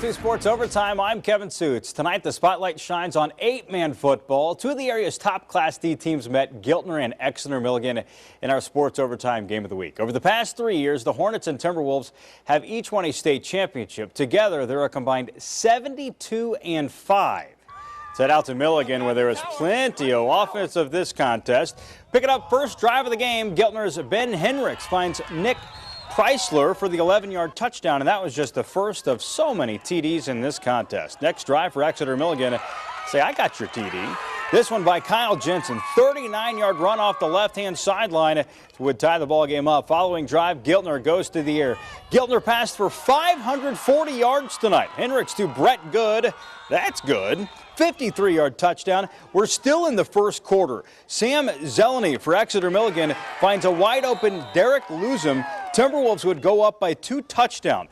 to Sports Overtime. I'm Kevin Suits. Tonight, the spotlight shines on 8-man football. Two of the area's top Class D teams met, Giltner and Exeter Milligan, in our Sports Overtime Game of the Week. Over the past 3 years, the Hornets and Timberwolves have each won a state championship. Together, they're a combined 72-5. Let's head out to Milligan, where there is plenty of offense of this contest. Pick it up first drive of the game. Giltner's Ben Henricks finds Nick Chrysler for the 11-yard touchdown, and that was just the first of so many TDs in this contest. Next drive for Exeter Milligan. Say, I got your TD. This one by Kyle Jensen, 39-yard run off the left-hand sideline would tie the ball game up. Following drive, Giltner goes to the air. Giltner passed for 540 yards tonight. Henricks to Brett Good. That's good. 53-yard touchdown. We're still in the first quarter. Sam Zeleny for Exeter Milligan finds a wide-open Derek Luzum. Timberwolves would go up by 2 touchdowns.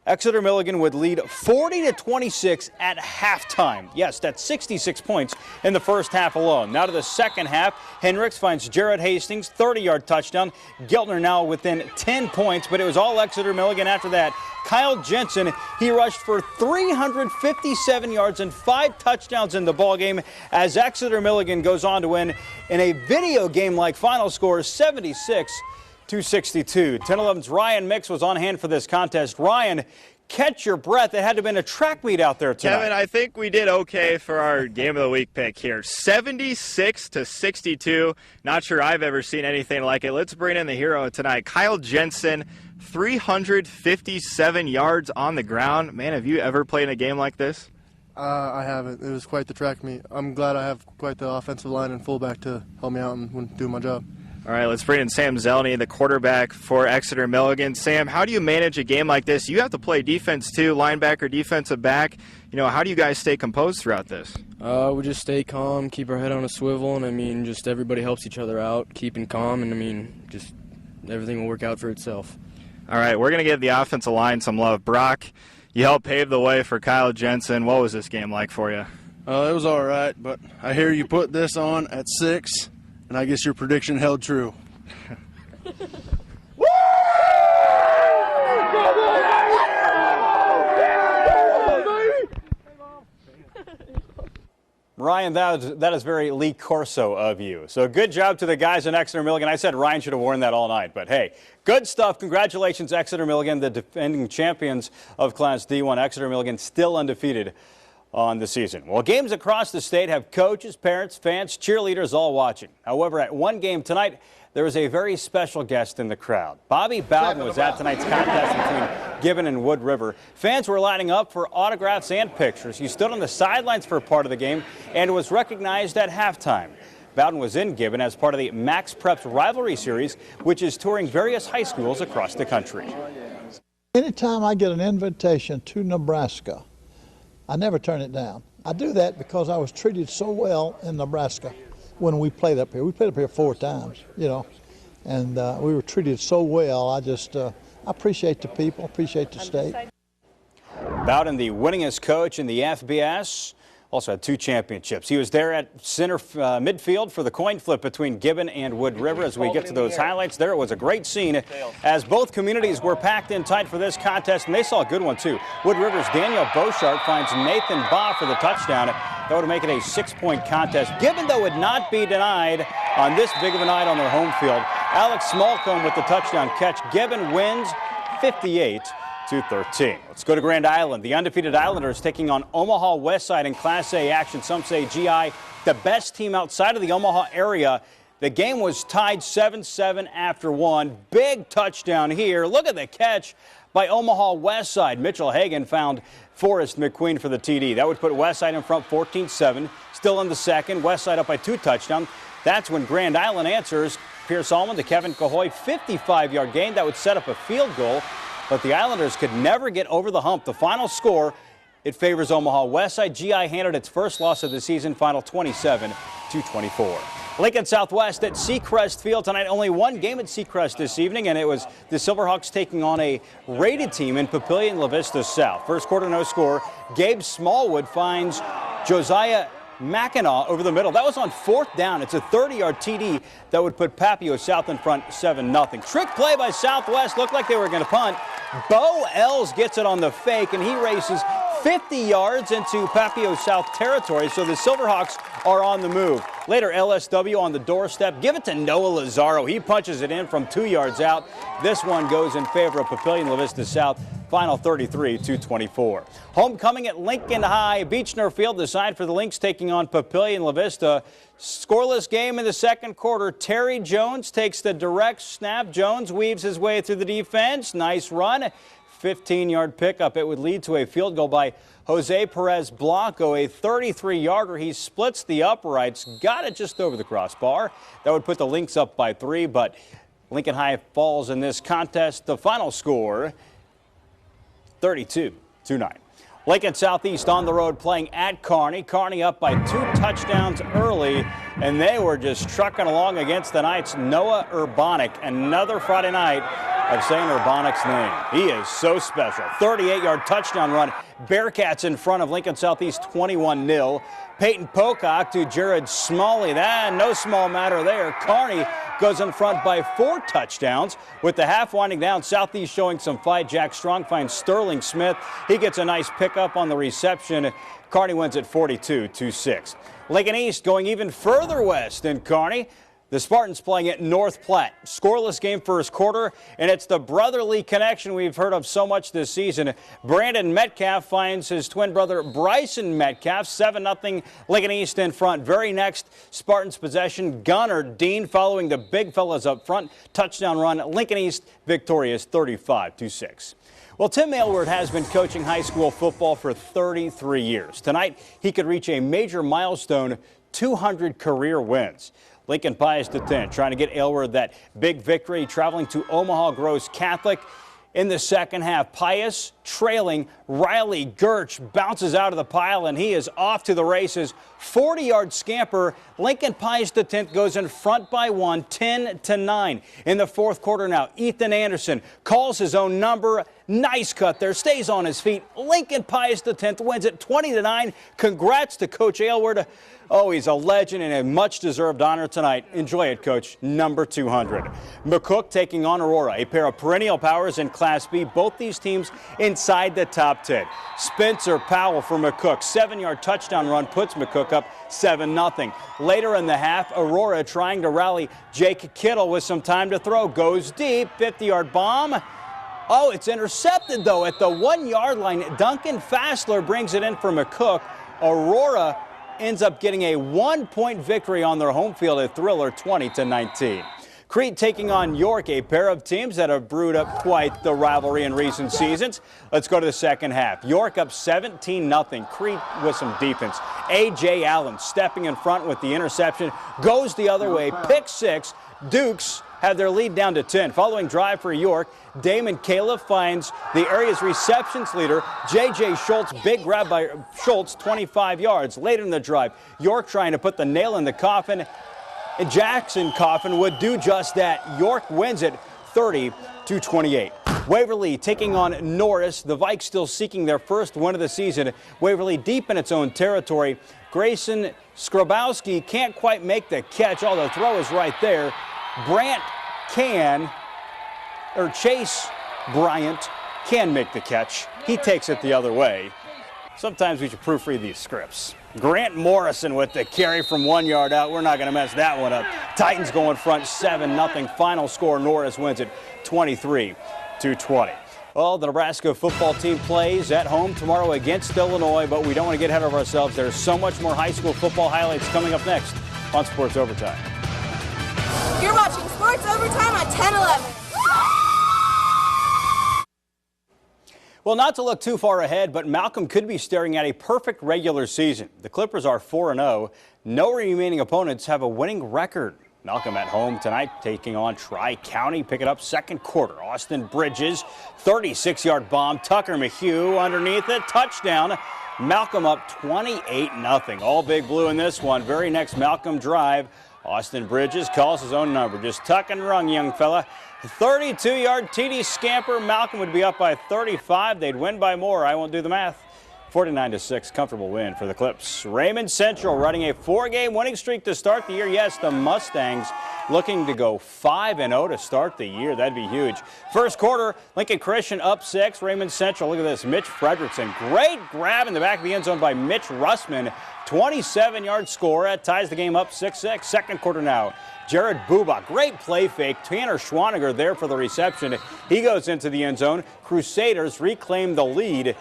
Exeter Milligan would lead 40-26 at halftime. Yes, that's 66 points in the first half alone. Now to the second half, Henricks finds Jared Hastings, 30-yard touchdown. Giltner now within 10 points, but it was all Exeter Milligan after that. Kyle Jensen, he rushed for 357 yards and 5 touchdowns in the ballgame as Exeter Milligan goes on to win in a video game-like final score, 76-62. 10-11's Ryan Mix was on hand for this contest. Ryan, catch your breath. It had to have been a track meet out there tonight. Kevin, I think we did okay for our Game of the Week pick here. 76-62. Not sure I've ever seen anything like it. Let's bring in the hero tonight, Kyle Jensen. 357 yards on the ground. Man, have you ever played in a game like this? I haven't. It was quite the track meet. I'm glad I have quite the offensive line and fullback to help me out and do my job. All right, let's bring in Sam Zeleny, the quarterback for Exeter Milligan. Sam, how do you manage a game like this? You have to play defense too, linebacker, defensive back. You know, how do you guys stay composed throughout this? We just stay calm, keep our head on a swivel, and just everybody helps each other out, keeping calm, and just everything will work out for itself. All right, we're going to give the offensive line some love. Brock, you helped pave the way for Kyle Jensen. What was this game like for you? It was all right, but I hear you put this on at 6, and I guess your prediction held true. Ryan, that is very Lee Corso of you. So good job to the guys in Exeter Milligan. I said Ryan should have worn that all night, but hey, good stuff. Congratulations, Exeter Milligan, the defending champions of Class D1. Exeter Milligan still undefeated on the season. Well, games across the state have coaches, parents, fans, cheerleaders all watching. However, at one game tonight, there was a very special guest in the crowd. Bobby Bowden was at tonight's contest between Gibbon and Wood River. Fans were lining up for autographs and pictures. He stood on the sidelines for a part of the game and was recognized at halftime. Bowden was in Gibbon as part of the Max Preps Rivalry Series, which is touring various high schools across the country. Anytime I get an invitation to Nebraska, I never turn it down. I do that because I was treated so well in Nebraska when we played up here. We played up here 4 times, and we were treated so well. I appreciate the people, appreciate the state. Bowden, the winningest coach in the FBS, also had 2 championships. He was there at center midfield for the coin flip between Gibbon and Wood River. As we get to those highlights, there was a great scene as both communities were packed in tight for this contest, and they saw a good one too. Wood River's Daniel Beauchart finds Nathan Baugh for the touchdown. That would make it a 6-point contest. Gibbon, though, would not be denied on this big of a night on their home field. Alex Smallcombe with the touchdown catch. Gibbon wins 58-13. Let's go to Grand Island. The undefeated Islanders taking on Omaha Westside in Class A action. Some say GI, the best team outside of the Omaha area. The game was tied 7-7 after 1. Big touchdown here. Look at the catch by Omaha Westside. Mitchell Hagan found Forrest McQueen for the TD. That would put Westside in front 14-7. Still in the second. Westside up by 2 touchdowns. That's when Grand Island answers. Pierce Allman to Kevin Cahoy, 55-yard gain. That would set up a field goal. But the Islanders could never get over the hump. The final score, it favors Omaha Westside. GI handled its first loss of the season, final 27-24. Lincoln Southwest at Seacrest Field tonight. Only one game at Seacrest this evening, and it was the Silverhawks taking on a rated team in Papillion La Vista South. First quarter, no score. Gabe Smallwood finds Josiah Mackinac over the middle. That was on 4th down. It's a 30-yard TD that would put Papio South in front 7-0. Trick play by Southwest. Looked like they were going to punt. Bo Els gets it on the fake, and he races 50 yards into Papio South territory, so the Silverhawks are on the move. Later, LSW on the doorstep. Give it to Noah Lazaro. He punches it in from 2 yards out. This one goes in favor of Papillion La Vista South. Final 33-24. Homecoming at Lincoln High. Beechner Field, the side for the Lynx taking on Papillion La Vista. Scoreless game in the second quarter. Terry Jones takes the direct snap. Jones weaves his way through the defense. Nice run. 15-yard pickup. It would lead to a field goal by Jose Perez Blanco, a 33-yarder. He splits the uprights, got it just over the crossbar. That would put the Lynx up by 3, but Lincoln High falls in this contest. The final score, 32-9. Lincoln Southeast on the road playing at Kearney. Kearney up by 2 touchdowns early, and they were just trucking along against the Knights. Noah Urbanic, another Friday night of saying Urbanic's name. He is so special. 38-yard touchdown run. Bearcats in front of Lincoln Southeast 21-0. Peyton Pocock to Jared Smalley. No small matter there. Kearney goes in front by 4 touchdowns. With the half winding down, Southeast showing some fight. Jack Strong finds Sterling Smith. He gets a nice pickup on the reception. Kearney wins at 42-6. Lincoln East going even further west in Kearney. The Spartans playing at North Platte. Scoreless game first quarter, and it's the brotherly connection we've heard of so much this season. Brandon Metcalf finds his twin brother Bryson Metcalf. 7-0 Lincoln East in front. Very next Spartans possession. Gunnar Dean following the big fellas up front. Touchdown run. Lincoln East victorious 35-6. Well, Tim Aylward has been coaching high school football for 33 years. Tonight, he could reach a major milestone, 200 career wins. Lincoln Pius X trying to get Aylward that big victory, traveling to Omaha Gross Catholic. In the second half, Pius trailing. Riley Gertch bounces out of the pile, and he is off to the races. 40-yard scamper. Lincoln Pius X goes in front by 1, 10-9. In the fourth quarter now, Ethan Anderson calls his own number. Nice cut there, stays on his feet. Lincoln Pius X wins it 20-9. Congrats to Coach Aylward. Oh, he's a legend and a much-deserved honor tonight. Enjoy it, Coach. Number 200. McCook taking on Aurora, a pair of perennial powers in Class B. Both these teams inside the top 10. Spencer Powell for McCook. 7-yard touchdown run puts McCook up 7-0. Later in the half, Aurora trying to rally Jake Kittle with some time to throw. Goes deep, 50-yard bomb. Oh, it's intercepted, though, at the 1-yard line. Duncan Fassler brings it in for McCook. Aurora ends up getting a 1-point victory on their home field, a thriller, 20-19. Crete taking on York, a pair of teams that have brewed up quite the rivalry in recent seasons. Let's go to the second half. York up 17-0. Crete with some defense. A.J. Allen stepping in front with the interception. Goes the other way. Pick 6. Dukes have their lead down to 10. Following drive for York, Damon Califf finds the area's receptions leader, J.J. Schultz. Big grab by Schultz, 25 yards. Later in the drive, York trying to put the nail in the coffin, and Jackson Coffin would do just that. York wins it 30-28. Waverly taking on Norris. The Vikes still seeking their first win of the season. Waverly deep in its own territory. Grayson Skrabowski can't quite make the catch, although the throw is right there. Chase Bryant can make the catch. He takes it the other way. Sometimes we should proofread these scripts. Grant Morrison with the carry from 1 yard out. We're not going to mess that one up. Titans go in front 7-0. Final score, Norris wins it 23-20. Well, the Nebraska football team plays at home tomorrow against Illinois, but we don't want to get ahead of ourselves. There's so much more high school football highlights coming up next on Sports Overtime. You're watching Sports Overtime on 10-11. Well, not to look too far ahead, but Malcolm could be staring at a perfect regular season. The Clippers are 4-0. No remaining opponents have a winning record. Malcolm at home tonight taking on Tri-County. Pick it up second quarter. Austin Bridges, 36-yard bomb. Tucker McHugh underneath it. Touchdown. Malcolm up 28-0. All big blue in this one. Very next Malcolm drive. Austin Bridges calls his own number. Just tuck and run, young fella. 32-yard TD scamper. Malcolm would be up by 35. They'd win by more. I won't do the math. 49-6, comfortable win for the Clips. Raymond Central running a 4-game winning streak to start the year. Yes, the Mustangs looking to go 5-0 to start the year. That'd be huge. First quarter, Lincoln Christian up 6. Raymond Central, look at this. Mitch Fredrickson, great grab in the back of the end zone by Mitch Russman. 27-yard score. That ties the game up 6-6. Second quarter now. Jared Buba, great play fake. Tanner Schwaniger there for the reception. He goes into the end zone. Crusaders reclaim the lead.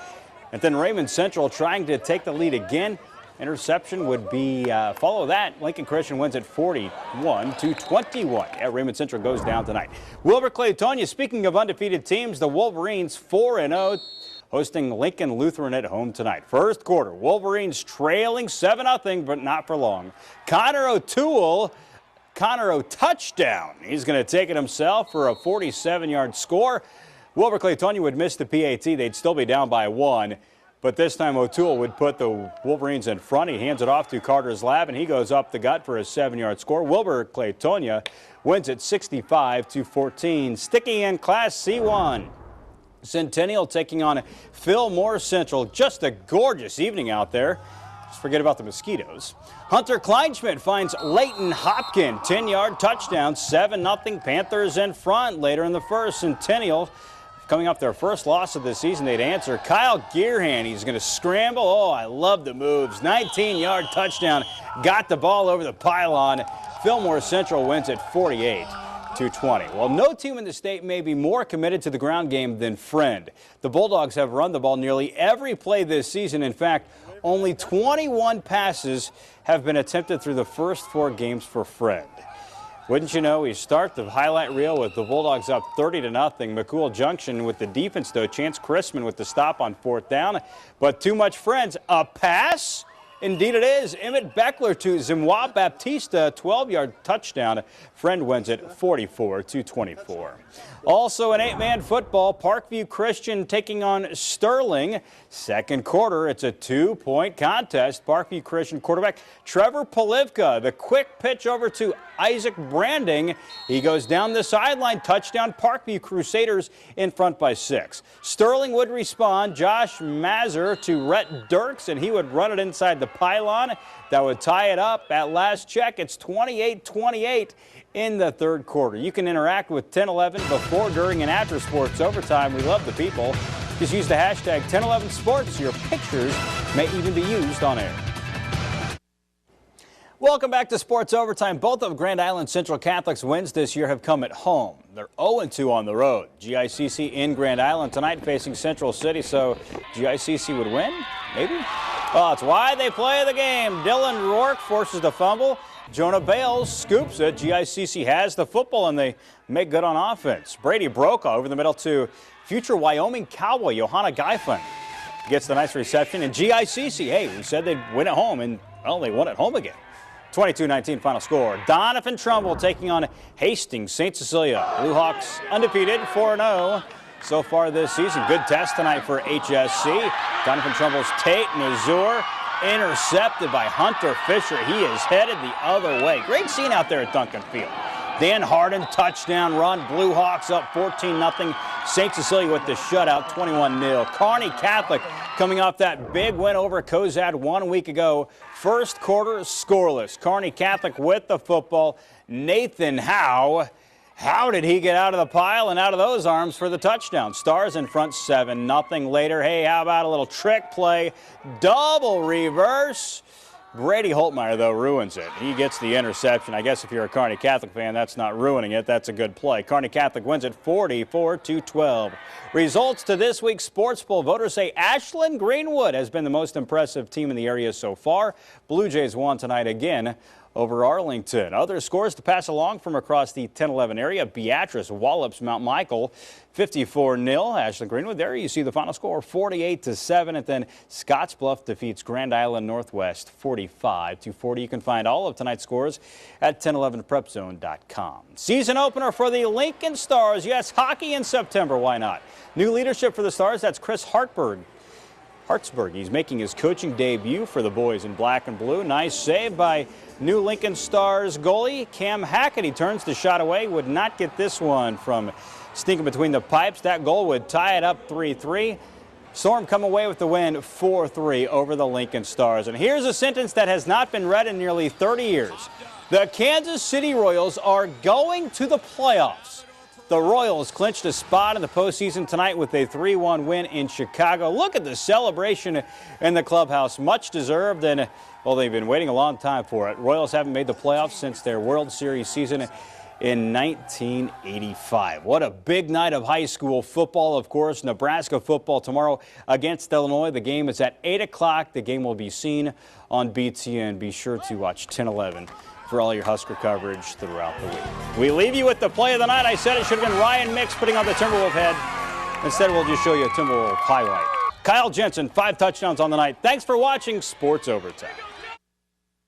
And then Raymond Central trying to take the lead again. Interception would be follow that. Lincoln Christian wins at 41-21. Yeah, Raymond Central goes down tonight. Wilbur Claytonia, speaking of undefeated teams, the Wolverines 4-0. Hosting Lincoln Lutheran at home tonight. First quarter, Wolverines trailing 7-0, but not for long. Connor O'Toole, touchdown. He's going to take it himself for a 47-yard score. Wilbur Claytonia would miss the PAT. They'd still be down by 1. But this time O'Toole would put the Wolverines in front. He hands it off to Carter's Lab, and he goes up the gut for a 7-yard score. Wilbur Claytonia wins it 65-14. Sticking in Class C1. Centennial taking on Fillmore Central. Just a gorgeous evening out there. Just forget about the mosquitoes. Hunter Kleinschmidt finds Leighton Hopkin. 10-yard touchdown. 7-0 Panthers in front. Later in the first, Centennial coming off their first loss of the season. They'd answer. Kyle Gearhan, he's going to scramble. Oh, I love the moves. 19-yard touchdown. Got the ball over the pylon. Fillmore Central wins at 48-20. Well, no team in the state may be more committed to the ground game than Friend. The Bulldogs have run the ball nearly every play this season. In fact, only 21 passes have been attempted through the first 4 games for Friend. Wouldn't you know, we start the highlight reel with the Bulldogs up 30-0. McCool Junction with the defense, though. Chance Chrisman with the stop on 4th down. But too much Friends. A pass? Indeed it is. Emmett Beckler to Zimwa Baptista, 12-yard touchdown. Friend wins it 44-24. Also in 8-man football, Parkview Christian taking on Sterling. Second quarter, it's a 2-point contest. Parkview Christian quarterback Trevor Polivka, the quick pitch over to Isaac Branding. He goes down the sideline, touchdown. Parkview Crusaders in front by 6. Sterling would respond. Josh Mazur to Rhett Dirks, and he would run it inside the pylon. That would tie it up. At last check, it's 28-28 in the third quarter. You can interact with 1011 before, during, and after sports overtime. We love the people. Just use the hashtag 1011sports. Your pictures may even be used on air. Welcome back to Sports Overtime. Both of Grand Island Central Catholic's wins this year have come at home. They're 0-2 on the road. GICC in Grand Island tonight facing Central City, so GICC would win? Maybe? Well, that's why they play the game. Dylan Rourke forces the fumble. Jonah Bales scoops it. GICC has the football, and they make good on offense. Brady Brokaw over the middle to future Wyoming Cowboy Johanna Geifman. Gets the nice reception. And GICC, hey, we said they'd win at home, and, well, they won at home again. 22-19 final score. Donovan Trumbull taking on Hastings St. Cecilia. Blue Hawks undefeated, 4-0 so far this season. Good test tonight for HSC. Donovan Trumbull's Tate Mazur intercepted by Hunter Fisher. He is headed the other way. Great scene out there at Duncan Field. Dan Harden, touchdown run. Blue Hawks up 14-0. St. Cecilia with the shutout, 21-0. Kearney Catholic coming off that big win over Cozad 1 week ago. First quarter scoreless. Kearney Catholic with the football. Nathan Howe. How did he get out of the pile and out of those arms for the touchdown? Stars in front 7-0 later. Hey, how about a little trick play? Double reverse. Brady Holtmeyer, though, ruins it. He gets the interception. I guess if you're a Kearney Catholic fan, that's not ruining it. That's a good play. Kearney Catholic wins it 44-12. Results to this week's Sports Bowl. Voters say Ashland Greenwood has been the most impressive team in the area so far. Blue Jays won tonight again over Arlington. Other scores to pass along from across the 10-11 area. Beatrice wallops Mount Michael 54-0. Ashland Greenwood, there you see the final score 48-7. And then Scottsbluff defeats Grand Island Northwest 45-40. You can find all of tonight's scores at 1011prepzone.com. Season opener for the Lincoln Stars. Yes, hockey in September. Why not? New leadership for the Stars. That's Chris Hartsburg. He's making his coaching debut for the boys in black and blue. Nice save by new Lincoln Stars goalie Cam Hackett. He turns the shot away, would not get this one from stinking between the pipes. That goal would tie it up 3-3. Storm come away with the win 4-3 over the Lincoln Stars. And here's a sentence that has not been read in nearly 30 years. The Kansas City Royals are going to the playoffs. The Royals clinched a spot in the postseason tonight with a 3-1 win in Chicago. Look at the celebration in the clubhouse. Much deserved, and, well, they've been waiting a long time for it. Royals haven't made the playoffs since their World Series season in 1985. What a big night of high school football. Of course, Nebraska football tomorrow against Illinois. The game is at 8 o'clock. The game will be seen on BTN. Be sure to watch 10-11 for all your Husker coverage throughout the week. We leave you with the play of the night. I said it should have been Ryan Mix putting on the Timberwolf head. Instead, we'll just show you a Timberwolf highlight. Kyle Jensen, 5 touchdowns on the night. Thanks for watching Sports Overtime.